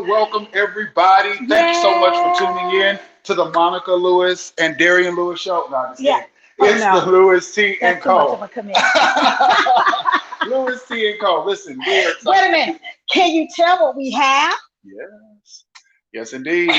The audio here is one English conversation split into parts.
welcome everybody. Thank you so much for tuning in to the Monica Lewis and Darian Lewis show. No, I'm just Yeah. kidding. Oh It's the no, Lewis T and that's too much of Co. a commitment. Lewis T and Co. Listen, we are Wait a excited. minute. Can you tell what we have? Yes. Yes, indeed.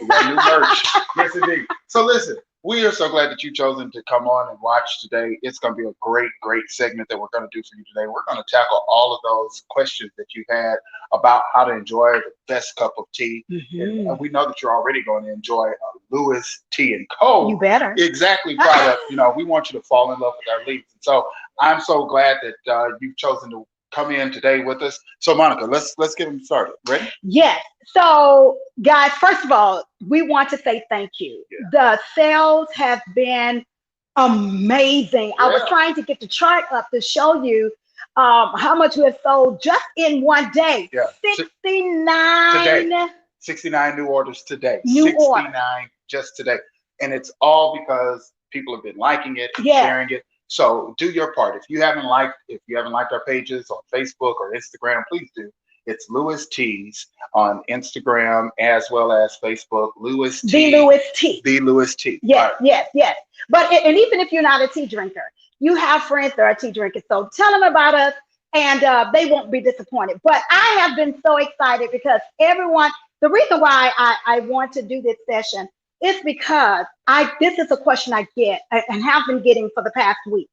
We got new merch. Yes, indeed. So listen, we are so glad that you've chosen to come on and watch today. It's going to be a great, great segment that we're going to do for you today. We're going to tackle all of those questions that you had about how to enjoy the best cup of tea. And we know that you're already going to enjoy a Lewis Tea and You Co. better. Exactly product. We want you to fall in love with our leads. And so I'm so glad that you've chosen to come in today with us. So Monica, let's get them started. Ready? Yes. So, guys, first of all, we want to say thank you. Yeah. The sales have been amazing. I was Yeah. trying to get the chart up to show you how much we have sold just in one day. Yeah. 69 Today. 69 new orders today. new orders. 69 just today. And it's all because people have been liking it and Yes. sharing it. So do your part. If you haven't liked our pages on Facebook or Instagram, please do. It's Lewis Teas on Instagram as well as Facebook. Lewis The Tea. Lewis Tea. The Lewis Tea. Yes, All right. yes, yes. But and even if you're not a tea drinker, you have friends that are tea drinkers. So tell them about us, and they won't be disappointed. But I have been so excited because everyone. The reason why I want to do this session is because this is a question I get and have been getting for the past week.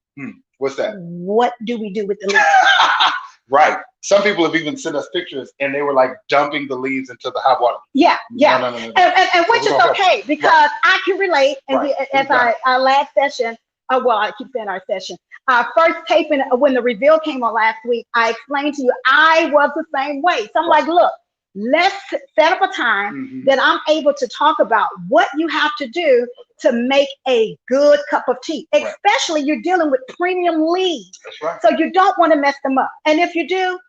What's that? What do we do with the leaves? Right. Some people have even sent us pictures and they were like dumping the leaves into the hot water. Yeah, yeah. No. And which is okay because I can relate. And Right. as our last session, well, I keep saying our session, our first taping, when the reveal came on last week, I explained to you I was the same way. So I'm like, look, let's set up a time that I'm able to talk about what you have to do to make a good cup of tea, especially you're dealing with premium leads. That's right. So you don't want to mess them up. And if you do,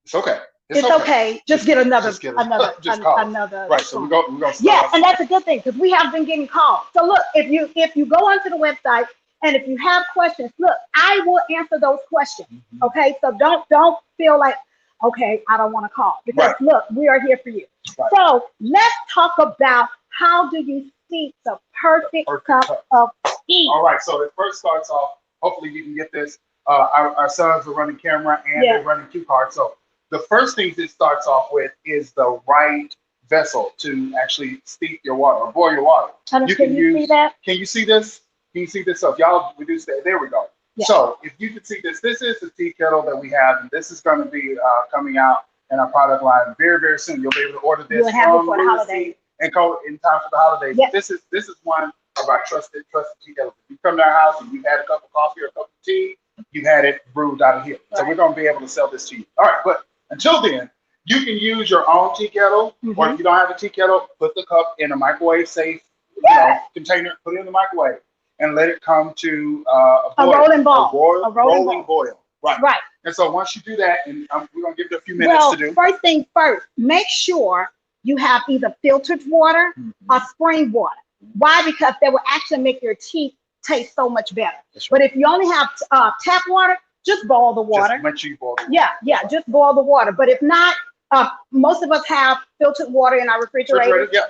It's okay. it's okay. Just get another, just another, call. another. Right. So we're going to start Yes, off. and that's a good thing because we have been getting calls. So look, if you go onto the website and if you have questions, look, I will answer those questions. Okay, so don't feel like, okay, I don't want to call because look, we are here for you. Right. So let's talk about how do you steep the perfect cup of tea. All right. So it first starts off. Hopefully you can get this. Our sons are running camera and they're running cue cards. So the first thing it starts off with is the right vessel to actually steep your water or boil your water. Can you see that? Can you see this? Can you see this? So if y'all reduce that, there we go. Yeah. So if you can see this, this is the tea kettle that we have, and this is going to be coming out in our product line very, very soon. You'll be able to order this You'll have it from for the Lewis holidays. Tea and Co. in time for the holidays. Yes. This is one of our trusted tea kettles. If you come to our house and you've had a cup of coffee or a cup of tea, you had it brewed out of here. So we're going to be able to sell this to you. All right, but until then, you can use your own tea kettle, or if you don't have a tea kettle, put the cup in a microwave safe container, put it in the microwave, and let it come to a rolling ball. A rolling boil. Right. Right. And so once you do that, and we're going to give it a few minutes to do. First thing first, make sure you have either filtered water or spring water. Why? Because they will actually make your tea taste so much better. That's right. But if you only have tap water, just boil the water. Just make sure you boil the water. Yeah, just boil the water. But if not, most of us have filtered water in our refrigerator. Yeah.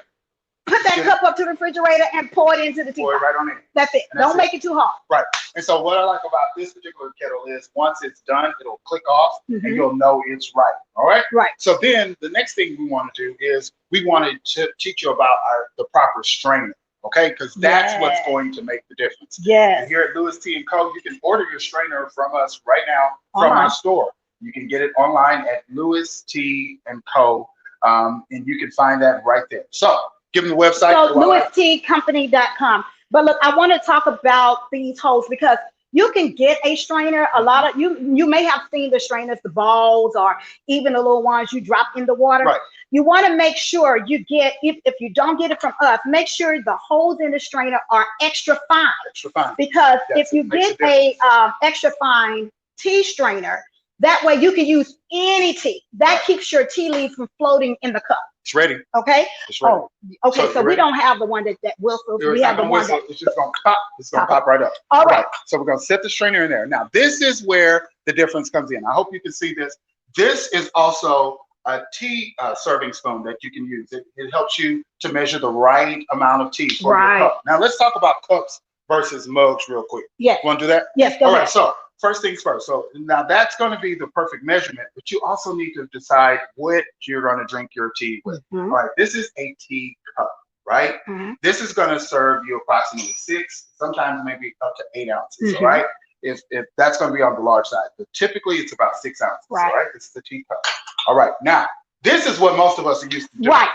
Put that cup up to the refrigerator and pour it into the tea. Pour it right on in. That's it. Don't make it too hard. Right. And so what I like about this particular kettle is once it's done, it'll click off and you'll know it's right. All right? Right. So then the next thing we want to do is we want to teach you about the proper strainer. Okay? Because that's what's going to make the difference. Yes. And here at Lewis Tea & Co., you can order your strainer from us right now from our store. You can get it online at Lewis Tea & Co. And you can find that right there. So give them the website. So LewisTeaCompany.com. But look, I want to talk about these holes because you can get a strainer. A lot of you may have seen the strainers, the balls, or even the little ones you drop in the water. Right. You want to make sure you get, if you don't get it from us, make sure the holes in the strainer are extra fine. Extra fine. Because if you get a extra fine tea strainer, that way you can use any tea. That keeps your tea leaves from floating in the cup. It's ready. Okay. It's ready. Oh, okay. So we don't have the one that whistles. We have the one that it's just gonna pop. It's gonna pop right up. All right. So we're gonna set the strainer in there. Now this is where the difference comes in. I hope you can see this. This is also a tea serving spoon that you can use. It helps you to measure the right amount of tea for your cup. Now let's talk about cups versus mugs real quick. Yes. Want to do that? Yes, go All ahead. right, so first things first. So now that's going to be the perfect measurement, but you also need to decide what you're going to drink your tea with. All right, this is a tea cup, right? This is going to serve you approximately 6, sometimes maybe up to 8 ounces, all right? If that's going to be on the large side, but typically it's about 6 ounces, all right? This is the tea cup. All right, now this is what most of us are used to doing. Right.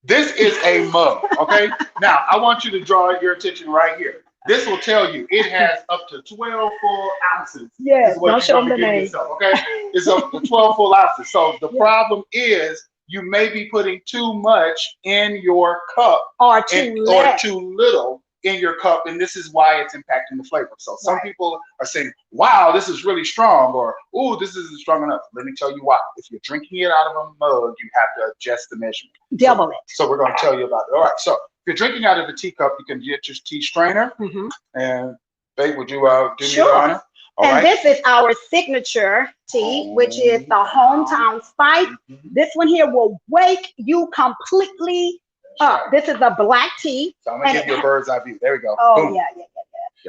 This is a mug, okay? Now I want you to draw your attention right here. This will tell you it has up to 12 full ounces. Yes, don't show them the name. Yourself, okay? It's up to 12 full ounces. So the problem is you may be putting too much in your cup or too little in your cup, and this is why it's impacting the flavor. So some people are saying, wow, this is really strong, or ooh, this isn't strong enough. Let me tell you why. If you're drinking it out of a mug, you have to adjust the measurement. Double it. So we're going to tell you about it. All right, so if you're drinking out of a teacup, you can get your tea strainer. And babe, would you do me the honor? And this is our signature tea, which is the Hometown Spice. This one here will wake you completely up. This is a black tea. So I'm gonna give you a bird's eye view. There we go. Oh, boom. Yeah.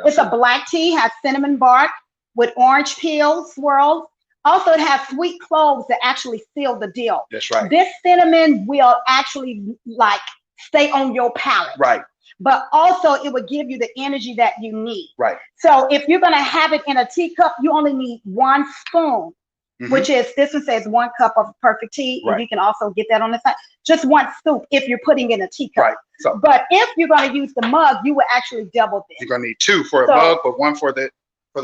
It's a black tea, has cinnamon bark with orange peel swirls. Also, it has sweet cloves that actually seal the deal. That's right. This cinnamon will actually like stay on your palate. Right. But also it will give you the energy that you need. Right. So if you're going to have it in a teacup, you only need 1 spoon, which is, this one says 1 cup of perfect tea. Right. And you can also get that on the side. Just 1 scoop if you're putting in a teacup. Right. So, but if you're going to use the mug, you will actually double this. You're going to need 2 for a mug, but 1 for the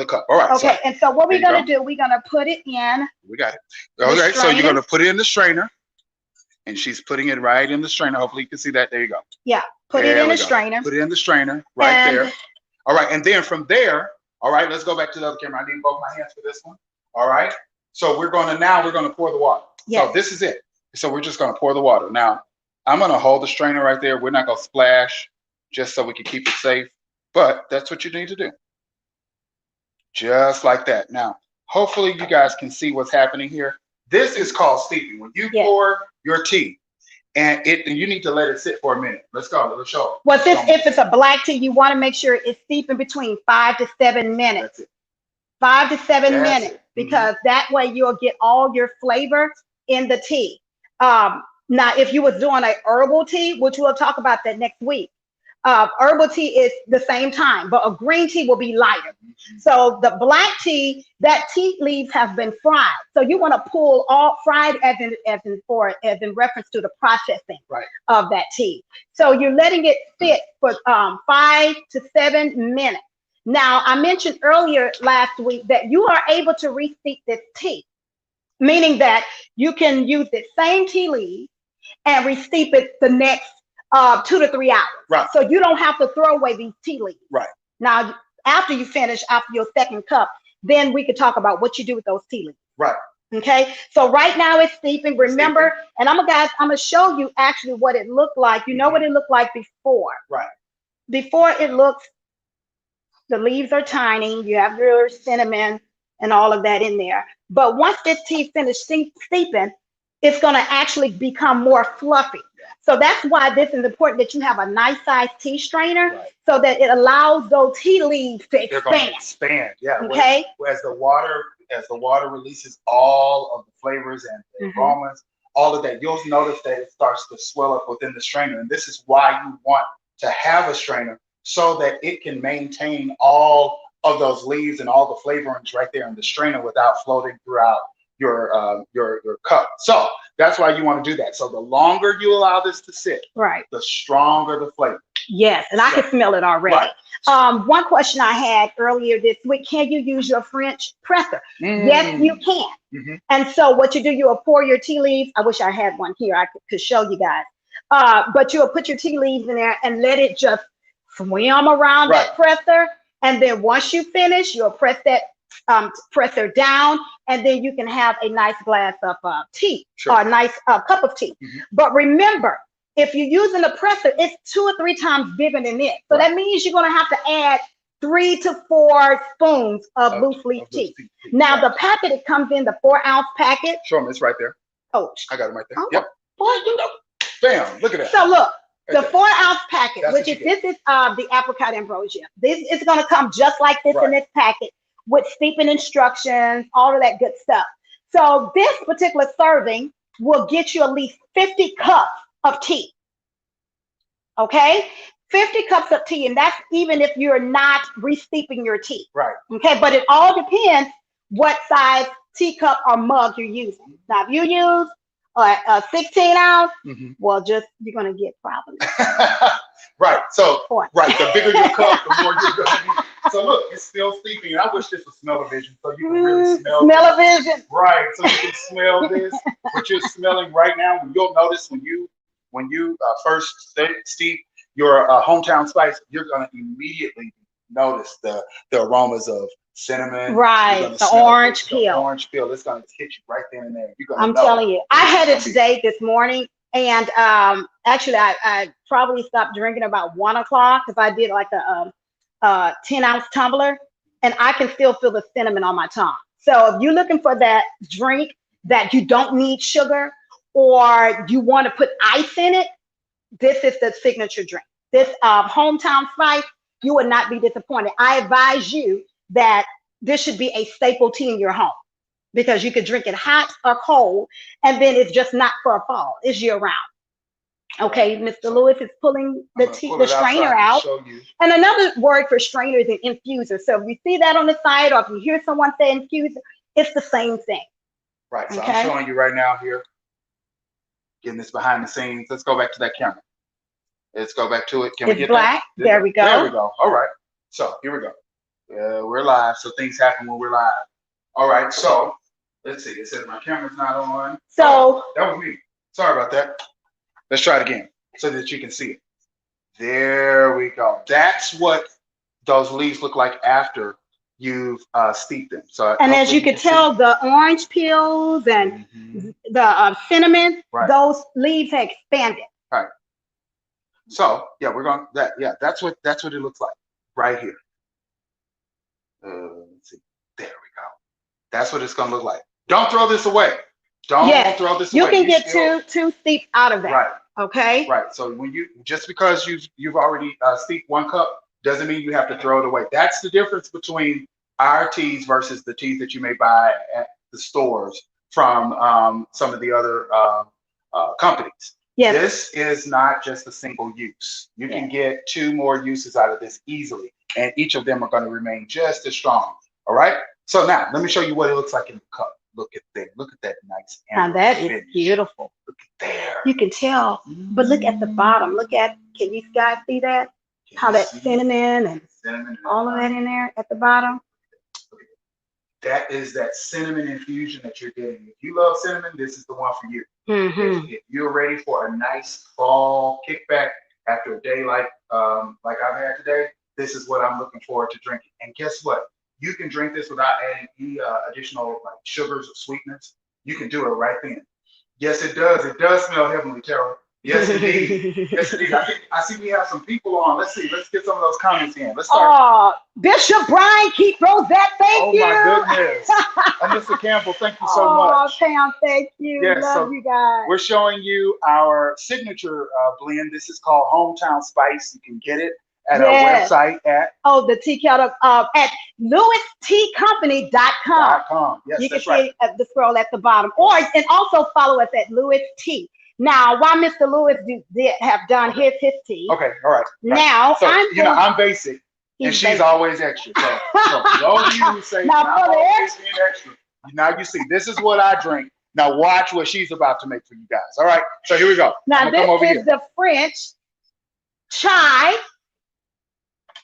cup. All right. Okay. And so what we're going to do, we're going to put it in. We got it. All right. So you're going to put it in the strainer. And she's putting it right in the strainer. Hopefully you can see that. There you go. Yeah. Put it in the strainer. Put it in the strainer right there. All right. And then from there, all right, let's go back to the other camera. I need both my hands for this one. All right. So we're going to pour the water. Yes. So this is it. So we're just going to pour the water. Now, I'm going to hold the strainer right there. We're not going to splash just so we can keep it safe. But that's what you need to do. Just like that. Now, hopefully you guys can see what's happening here. This is called steeping. When you pour your tea, and you need to let it sit for a minute. Let's go. Let's show it. Well, if it's a black tea, you want to make sure it's steeping between 5 to 7 minutes. That's it. 5 to 7 minutes, because that way you'll get all your flavor in the tea. Now, if you was doing a herbal tea, which we'll talk about that next week, herbal tea is the same time, but a green tea will be lighter. So the black tea, that tea leaves have been fried. So you want to pull all fried as in reference to the processing of that tea. So you're letting it sit for 5 to 7 minutes. Now, I mentioned earlier last week that you are able to re-steep this tea, meaning that you can use the same tea leaf and re-steep it the next 2 to 3 hours. Right. So you don't have to throw away these tea leaves. Right. Now, after you finish, after your second cup, then we could talk about what you do with those tea leaves. Right. Okay. So right now it's steeping. Remember, and I'm gonna show you actually what it looked like. You know what it looked like before. Right. Before it looks, the leaves are tiny. You have your cinnamon and all of that in there. But once this tea finished steeping, it's going to actually become more fluffy. So that's why this is important, that you have a nice size tea strainer so that it allows those tea leaves to expand. They're going to expand, yeah. Okay. As the water releases all of the flavors and the aromas, all of that, you'll notice that it starts to swell up within the strainer. And this is why you want to have a strainer, so that it can maintain all of those leaves and all the flavorings right there in the strainer without floating throughout your cup. So that's why you want to do that. So the longer you allow this to sit, the stronger the flavor. Yes, and I can smell it already. One question I had earlier this week: can you use your French presser? Yes, you can. And so what you do, you will pour your tea leaves. I wish I had one here. I could show you guys. But you'll put your tea leaves in there and let it just swim around that presser. And then once you finish, you'll press that presser down, and then you can have a nice glass of tea or a nice cup of tea. But remember, if you're using a presser, it's 2 or 3 times bigger than this. So that means you're going to have to add 3 to 4 spoons of loose leaf tea. Now, the packet, it comes in the 4-ounce packet. Show them, it's right there. Coach. I got it right there. Oh, Yep. boy, you know. Bam. Look at that. So look, the Right there. 4-ounce packet, That's which what is you this is the apricot ambrosia. This is going to come just like this in Right. this packet with steeping instructions, all of that good stuff. So this particular serving will get you at least 50 cups of tea. Okay, 50 cups of tea, and that's even if you're not re-steeping your tea. Right. Okay, but it all depends what size teacup or mug you're using. Now, if you use a 16-ounce, well, just you're gonna get problems. Right. So, Point. right. The bigger your cup, the more you're gonna need. So look, it's still steeping. And I wish this was smell-o-vision so you can really smell. Smell-o-vision. Right. So you can smell this. What you're smelling right now, you'll notice when you first steep your hometown spice, you're gonna immediately notice the aromas of cinnamon. Right. The orange peel. The orange peel. It's gonna hit you right then and there. You're gonna I'm telling you, I had it today this morning, and actually I probably stopped drinking about 1 o'clock because I did like a 10-ounce tumbler, and I can still feel the cinnamon on my tongue. So if you're looking for that drink that you don't need sugar, or you want to put ice in it, this is the signature drink. This hometown spice, you would not be disappointed. I advise you that this should be a staple tea in your home because you could drink it hot or cold, and then it's just not for a fall. It's year round. Okay, Mr. Lewis is pulling the strainer out. And another word for strainer is an infuser. So if you see that on the side, or if you hear someone say infuser, it's the same thing. Right. So I'm showing you right now here. Getting this behind the scenes. Let's go back to that camera. Let's go back to it. Can we get black? There we go. There we go. All right. So here we go. We're live. So things happen when we're live. All right. So let's see. It says my camera's not on. So that was me. Sorry about that. Let's try it again so that you can see it. There we go. That's what those leaves look like after you've steeped them. So, and as you can tell, the orange peels and the cinnamon, those leaves have expanded. Right. So yeah, we're going that. Yeah, that's what it looks like right here. Let's see. There we go. That's what it's going to look like. Don't throw this away. Don't throw this away. You can get two steeps out of that. Right. Okay. Right. So when just because you've already steeped 1 cup doesn't mean you have to throw it away. That's the difference between our teas versus the teas that you may buy at the stores from some of the other companies. Yes. This is not just a single use. You can get 2 more uses out of this easily, and each of them are going to remain just as strong. All right. So now let me show you what it looks like in the cup. Look at there. Look at that nice. Now that is beautiful. Look at there. You can tell, but look at the bottom. Can you guys see that? How that cinnamon and all of that in there at the bottom. That is that cinnamon infusion that you're getting. If you love cinnamon, this is the one for you. If you're ready for a nice fall kickback after a day like I've had today, this is what I'm looking forward to drinking. And guess what? You can drink this without adding any additional sugars or sweeteners. You can do it right then. Yes, it does. It does smell heavenly, Tara. Yes, indeed. Yes, indeed. I see we have some people on. Let's see. Let's get some of those comments in. Let's start. Oh, Bishop Brian Keith Rosette, thank you. Oh, my goodness. And Mr. Campbell, thank you so much. Oh, Pam, thank you. Yes, love you guys. We're showing you our signature blend. This is called Hometown Spice. You can get it at our website at the tea kettle at LewisTeaCompany.com. Yes, you can that's right. See the scroll at the bottom, and also follow us at Lewis Tea. Now, while Mr. Lewis did have done his tea. Okay, all right. Now so, I'm basic, and she's always extra. So those of you who say now I'm always being extra, now you see this is what I drink. Now watch what she's about to make for you guys. All right, so here we go. Now this is the French chai.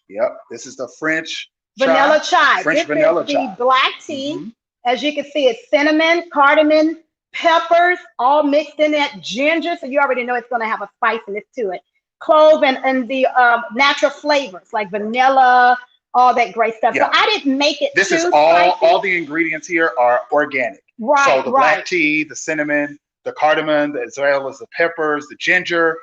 Yep, this is the French vanilla chai. French vanilla chai. The black tea. As you can see, it's cinnamon, cardamom, peppers, all mixed in that, ginger. So you already know it's going to have a spiciness to it. Clove and the natural flavors like vanilla, all that great stuff. So I didn't make it. This is all the ingredients here are organic. Right. So the black tea, the cinnamon, the cardamom, as well as the peppers, the ginger,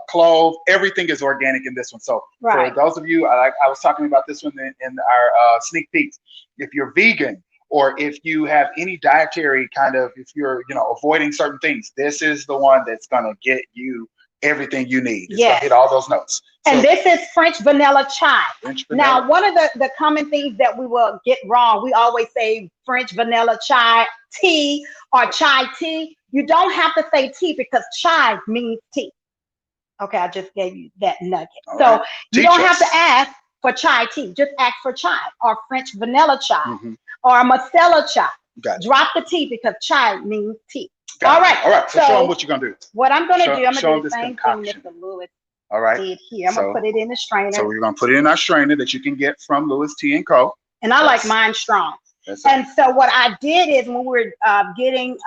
clove, everything is organic in this one. So for those of you, I was talking about this one in our sneak peek. If you're vegan or if you have any dietary kind of, if you're, avoiding certain things, this is the one that's going to get you everything you need. It's going to hit all those notes. And this is French vanilla chai. French vanilla. Now, one of the common things that we will get wrong, we always say French vanilla chai tea or chai tea. You don't have to say tea because chai means tea. Okay, I just gave you that nugget. So you don't have to ask for chai tea. Just ask for chai or French vanilla chai or masala chai. Drop the tea because chai means tea. All right. So show them what you're going to do. What I'm going to do, I'm going to do the same thing Mr. Lewis did here. I'm going to put it in the strainer. So we're going to put it in our strainer that you can get from Lewis Tea & Co. And I like mine strong. And so what I did is when we were blending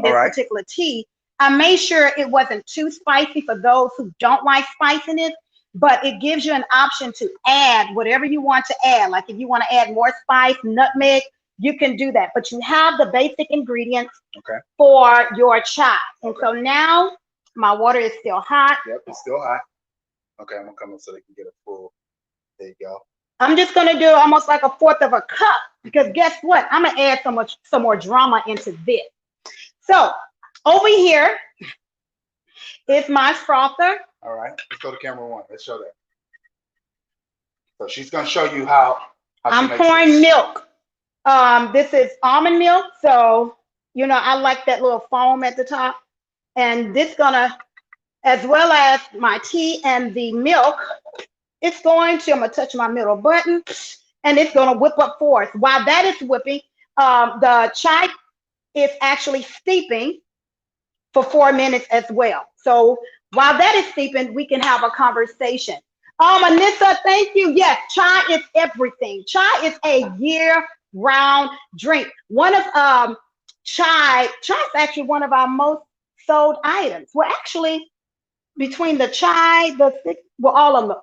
this particular tea, I made sure it wasn't too spicy for those who don't like spiciness, but it gives you an option to add whatever you want to add. Like if you want to add more spice, nutmeg, you can do that. But you have the basic ingredients for your chai. And so now my water is still hot. Yep, it's still hot. Okay, I'm going to come in so they can get a full. There you go. I'm just going to do almost like 1/4 of a cup because guess what? I'm going to add some more drama into this. So over here is my frother. All right, let's go to camera 1. Let's show that. So she's going to show you how I'm pouring milk. This is almond milk. So, I like that little foam at the top. And this gonna, as well as my tea and the milk, I'm going to touch my middle button and it's going to whip up for us. While that is whipping, the chai is actually steeping for 4 minutes as well. So while that is steeping, we can have a conversation. Anissa, thank you. Yes, chai is everything. Chai is a year-round drink. One of chai is actually one of our most sold items. Well, actually, between the chai, all of them.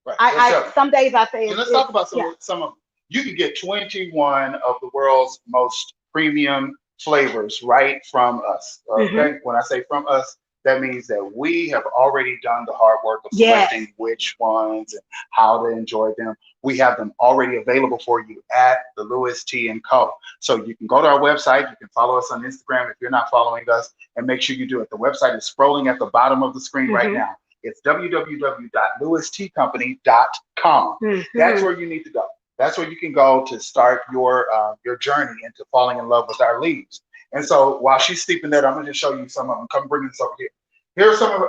Right. Some days I say. Let's talk about some of them. You can get 21 of the world's most premium flavors right from us. Okay. When I say from us, that means that we have already done the hard work of selecting which ones and how to enjoy them. We have them already available for you at the Lewis Tea & Co. So you can go to our website. You can follow us on Instagram if you're not following us, and make sure you do it. The website is scrolling at the bottom of the screen right now. It's www.lewisteaccompany.com. That's where you need to go. That's where you can go to start your journey into falling in love with our leaves. And so while she's steeping that, I'm going to just show you some of them. Come bring this over here. Here's some of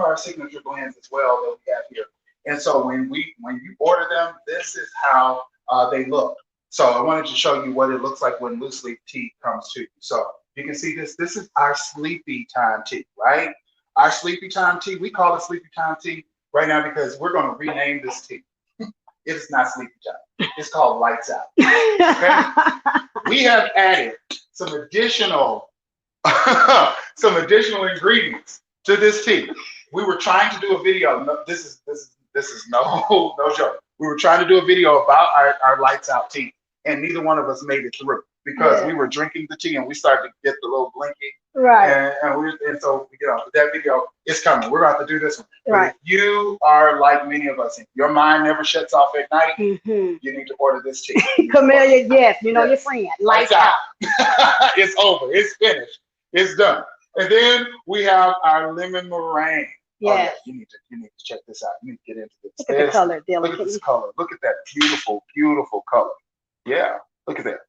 our signature blends as well that we have here. And so when you order them, this is how they look. So I wanted to show you what it looks like when loose leaf tea comes to you. So you can see this. This is our sleepy time tea, right? Our sleepy time tea. We call it sleepy time tea right now because we're going to rename this tea. It is not sleepy time. It's called lights out. Okay? We have added some additional ingredients to this tea. We were trying to do a video. No, this is no joke. We were trying to do a video about our lights out tea, and neither one of us made it through because we were drinking the tea and we started to get the little blinky. Right. And so that video is coming. We're about to do this one. Right. If you are like many of us, if your mind never shuts off at night, you need to order this tea. Camellia, yes, your friend. Lights out. It's over. It's finished. It's done. And then we have our lemon meringue. Yes. You need to check this out. You need to get into this. Look at the color, Dylan. Look at this color. Look at that beautiful, beautiful color. Yeah. Look at that.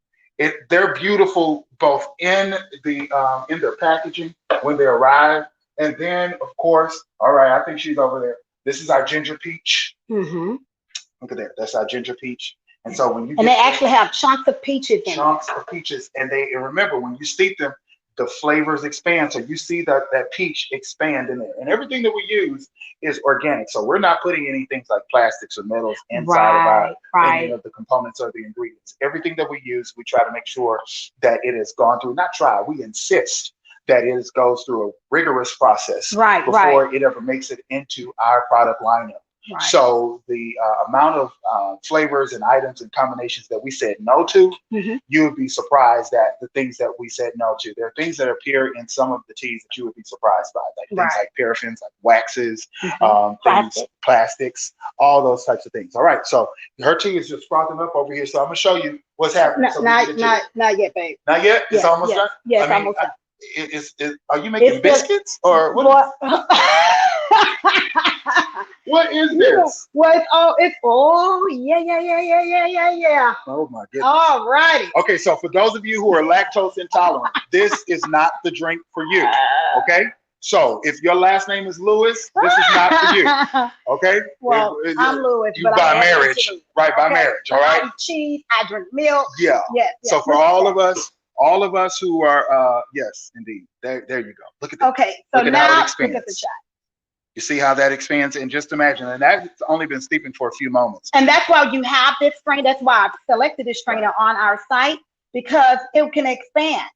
They're beautiful both in their packaging when they arrive, and then of course, all right, I think she's over there. This is our ginger peach. Look at that. That's our ginger peach. And so when you they actually have chunks of peaches in chunks of peaches, and remember when you steep them, the flavors expand. So you see that peach expand in there, and everything that we use is organic. So we're not putting anything like plastics or metals inside of any of the components or the ingredients. Everything that we use, we try to make sure that it has gone through. We insist that it goes through a rigorous process before it ever makes it into our product lineup. Right. So the amount of flavors and items and combinations that we said no to, you would be surprised at the things that we said no to. There are things that appear in some of the teas that you would be surprised by, like things like paraffins, like waxes, plastics, all those types of things. All right, so her tea is just frothing up over here. So I'm going to show you What's happening? So Not yet, babe. Not yet. It's Yes, almost yes, done. yes, I mean, almost done. Are you making It's just- biscuits or what? What? What is this? Well, it's yeah. Oh my goodness. All righty. Okay, so for those of you who are lactose intolerant, this is not the drink for you. Okay, so if your last name is Lewis, this is not for you. Okay. Well, I'm Lewis, You but by I'm marriage, right? By Okay. marriage. All right. I eat cheese. I drink milk. Yeah. Yes. So for all of us who are, yes, indeed. There you go. Look at that. Okay. So Look at how it now look expands. at the shot. You see how that expands, and just imagine, and that's only been steeping for a few moments. And that's why you have this strain. That's why I've selected this strainer on our site, because it can expand.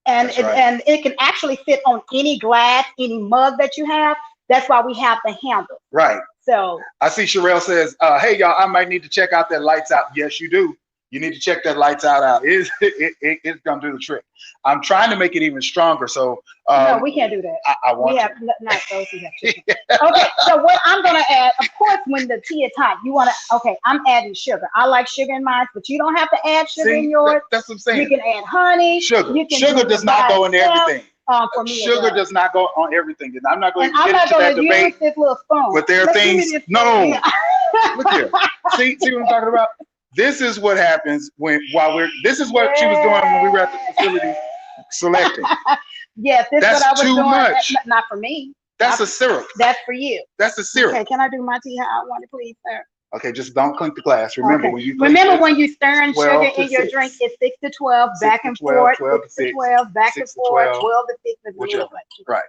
And That's right. and it can actually fit on any glass, any mug that you have. That's why we have the handle. Right. So I see Sherelle says, hey, y'all, I might need to check out that lights out. Yes, you do. You need to check that lights out. It's going to do the trick. I'm trying to make it even stronger. So no, we can't do that. I want we have not those. We have chicken. Okay, so what I'm going to add, of course, when the tea is hot, you want to, okay, I'm adding sugar. I like sugar in mine, but you don't have to add sugar in yours. That's what I'm saying. You can add honey. Sugar. You can Sugar does not go into everything. For me, sugar does not go on everything. And I'm not going to get into that use debate. This little spoon. But there are things. No. Look here. See what I'm talking about? This is what happens this is what she was doing when we were at the facility selecting. Yes, this That's is what I was too doing. much. Not for me. That's a syrup. That's for you. That's a syrup. Okay, can I do my tea how I want it, please, sir? Okay, just don't clink the glass. Remember when you when you stirring sugar in your 6. drink, it's 6 to 12, 6 back to and 12, forth, 12 to 6 to 6, 12, back 6 and to forth, 12, 12 to 6 is whichever. Right.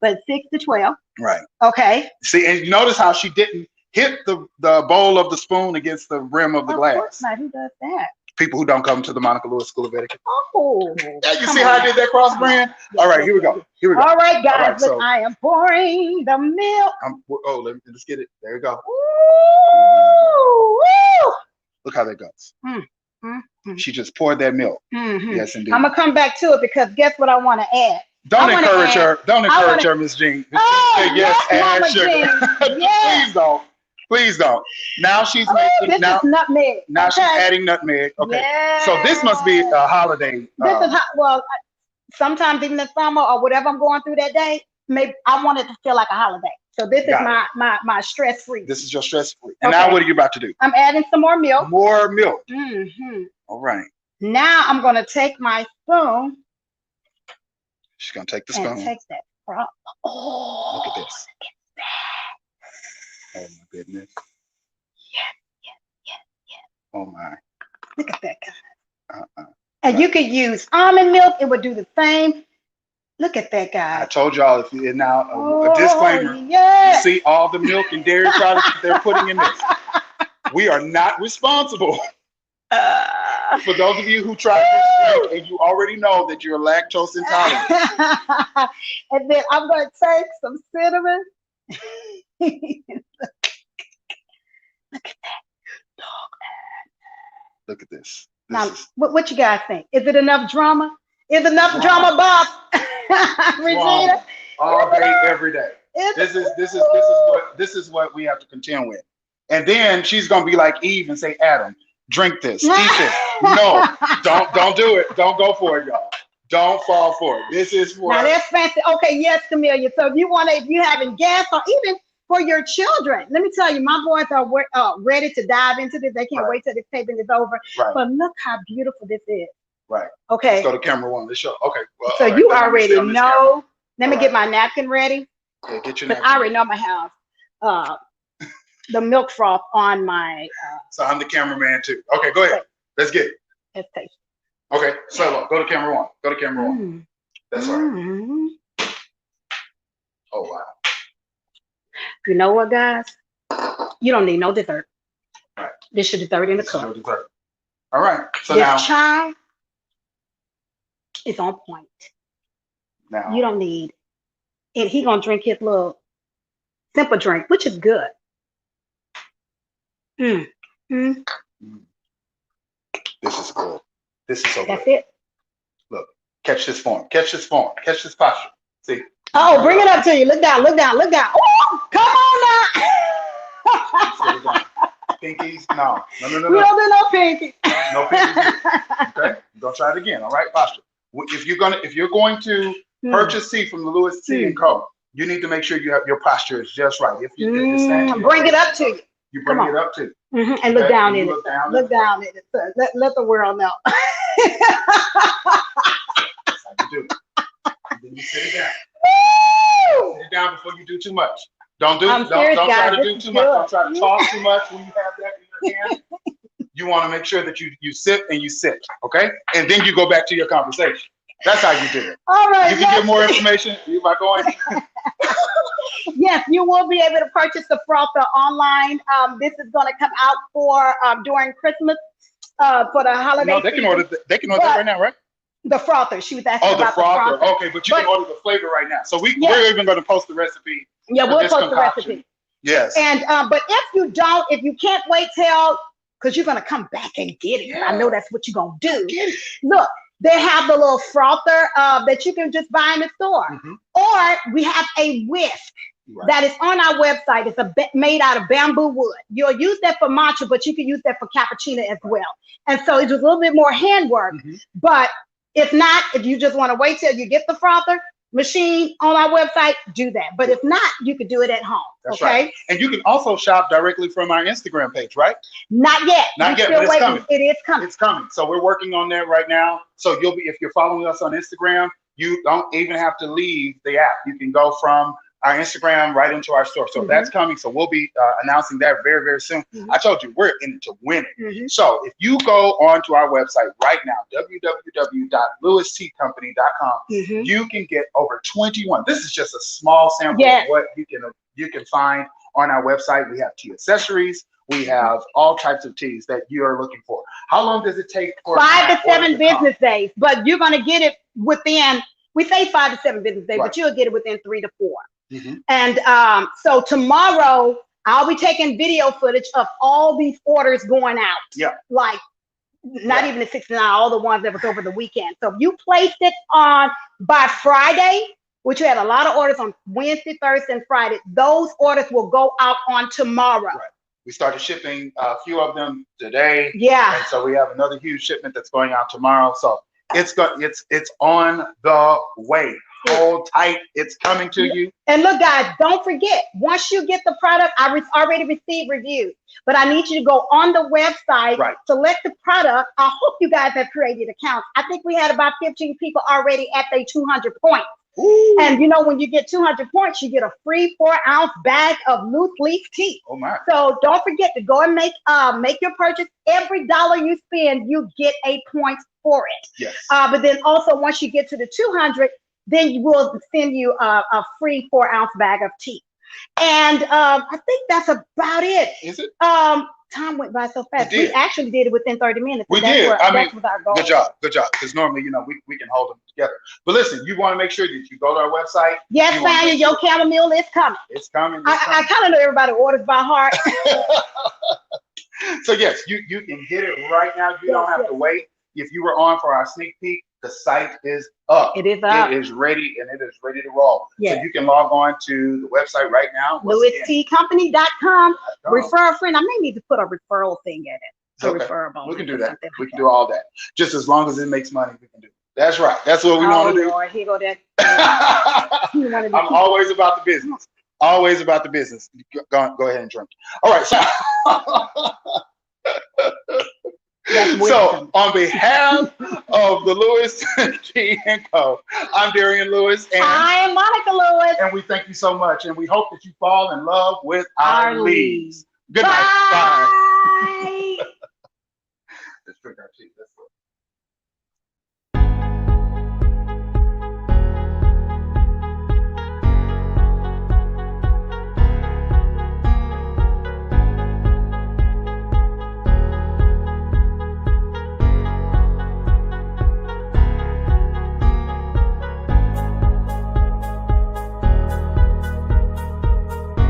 But 6 to 12. Right. Okay. See, and you notice how she didn't hit the bowl of the spoon against the rim of the glass. Of course not. Who does that? People who don't come to the Monica Lewis School of Etiquette. Oh. Yeah, you see how I did that cross brand? All right, here we go. All right, guys. All right, so I am pouring the milk. Let's get it. There you go. Ooh, woo. Look how that goes. She just poured that milk. Yes, indeed. I'm gonna come back to it because guess what I want to add. Don't encourage her. Don't encourage her, Miss Jean. Yes, add Mama sugar. Jean. Yes. Please don't. Please don't. Now she's this is nutmeg. Now she's adding nutmeg. Okay. Yes. So this must be a holiday. Sometimes even in summer or whatever I'm going through that day, maybe I want it to feel like a holiday. So this is my stress free. This is your stress free. And now what are you about to do? I'm adding some more milk. More milk. All right. Now I'm going to take my spoon. She's going to take the spoon. And take that. Oh, look at this. Oh my goodness. Yes. Oh my. Look at that, guys. And you could use almond milk. It would do the same. Look at that, guys. I told y'all if you now a disclaimer. Yes. You see all the milk and dairy products they're putting in this. We are not responsible. For those of you who tried this drink and you already know that you're lactose intolerant. And then I'm going to take some cinnamon. Look at that. Look at this. Now, what you guys think? Is it enough drama? Is enough drama, Bob? Regina? All day, every day. This is what we have to contend with. And then she's gonna be like Eve and say, Adam, drink this, eat this. No, don't do it. Don't go for it, y'all. Don't fall for it. This is for now that's fancy. Okay, yes, Camelia. So if you're having gas or even for your children, let me tell you, my boys are ready to dive into this. They can't wait till this taping is over. Right. But look how beautiful this is. Right. Okay. Let's go to camera one. Let's show. Okay. Well, so you already know. Let me get my napkin ready. Yeah, get your napkin. I already know I have the milk froth on my. So I'm the cameraman too. Okay, go ahead. Let's get it. Let's taste it. Okay, solo. Go to camera one. Go to camera one. That's right. Oh wow. You know what, guys? You don't need no dessert. Right. This is your dessert in the cup. No dessert. All right. So this now chai is on point. Now you don't need, and he gonna drink his little simple drink, which is good. This is good. This is so That's good. it. Look, catch this form. Catch this form. Catch this posture. See. Oh, bring it up to you. Look down. Look down. Look down. Oh, come on now. Pinkies, no. We don't do no pinky. No pinkies. Okay, don't try it again. All right, posture. If you're going to purchase tea from the Lewis Tea and Co., you need to make sure your posture is just right. If you're standing, bring it up to you. You bring it up to you. And look down in it. Look down at it. Let the world know. That's how you do it. And then you sit it down. Woo! Sit it down before you do too much. Don't try to do too much. Don't try to talk too much when you have that in your hand. You want to make sure that you sit and you sit, okay? And then you go back to your conversation. That's how you do it. All right. You can get more information by going. Yes, you will be able to purchase the frother online. This is going to come out for during Christmas for the holiday. No, they can order. They can order that right now, right? The frother. She was asking about the frother. Okay, but you can order the flavor right now. So we're even going to post the recipe. Yeah, we'll post the recipe. Yes. And but if you can't wait till, because you're going to come back and get it. Yeah. I know that's what you're going to do. Get it. Look. They have the little frother that you can just buy in the store. Or we have a whisk that is on our website. It's made out of bamboo wood. You'll use that for matcha, but you can use that for cappuccino as well. And so it's a little bit more handwork. But if not, if you just want to wait till you get the frother machine on our website, do that. But if not, you could do it at home. That's okay. Right. And you can also shop directly from our Instagram page, right? Not yet. Not yet, but it's coming. It is coming. It's coming. So we're working on that right now. So if you're following us on Instagram, you don't even have to leave the app. You can go from our Instagram right into our store. So that's coming. So we'll be announcing that very, very soon. I told you, we're in it to win it. So if you go onto our website right now, www.lewistteacompany.com, you can get over 21. This is just a small sample of what you can find on our website. We have tea accessories. We have all types of teas that you are looking for. How long does it take for 5 to 7 business days? But you're going to get it within, we say 5 to 7 business days, but you'll get it within 3 to 4. And so tomorrow I'll be taking video footage of all these orders going out. Yeah. Like not even the 69, all the ones that was over the weekend. So if you placed it on by Friday, which you had a lot of orders on Wednesday, Thursday, and Friday, those orders will go out on tomorrow. Right. We started shipping a few of them today. Yeah. And so we have another huge shipment that's going out tomorrow. So it's on the way. Hold tight. It's coming to you. And look, guys, don't forget, once you get the product, I already received reviews, but I need you to go on the website, select the product. I hope you guys have created accounts. I think we had about 15 people already at their 200 points. Ooh. And you know, when you get 200 points, you get a free 4-ounce bag of loose leaf tea. Oh my. So don't forget to go and make your purchase. Every dollar you spend, you get a point for it. Yes. But then also once you get to the 200, then we'll send you a free 4-ounce bag of tea. And I think that's about it. Is it? Time went by so fast. We actually did it within 30 minutes. We did. That was our goal. Good job. Because normally, we can hold them together. But listen, you want to make sure that you go to our website. Yes, Fania, your chamomile is coming. It's coming. I kind of know everybody orders by heart. So yes, you can get it right now. You don't have to wait. If you were on for our sneak peek, the site is up. It is up. It is ready, and it is ready to roll. Yes. So you can log on to the website right now. LewisTeaCompany.com. Refer a friend. I may need to put a referral thing in it. Okay. We can do that. We can do all that. Just as long as it makes money, we can do it. That's right. That's what we want to do. Lord, here go that. I'm always about the business. Always about the business. Go ahead and drink. All right. So, so on behalf of the Lewis Tea & Co., I'm Darian Lewis. And I am Monica Lewis. And we thank you so much. And we hope that you fall in love with our leaves. Good night. Bye. Let's drink our tea.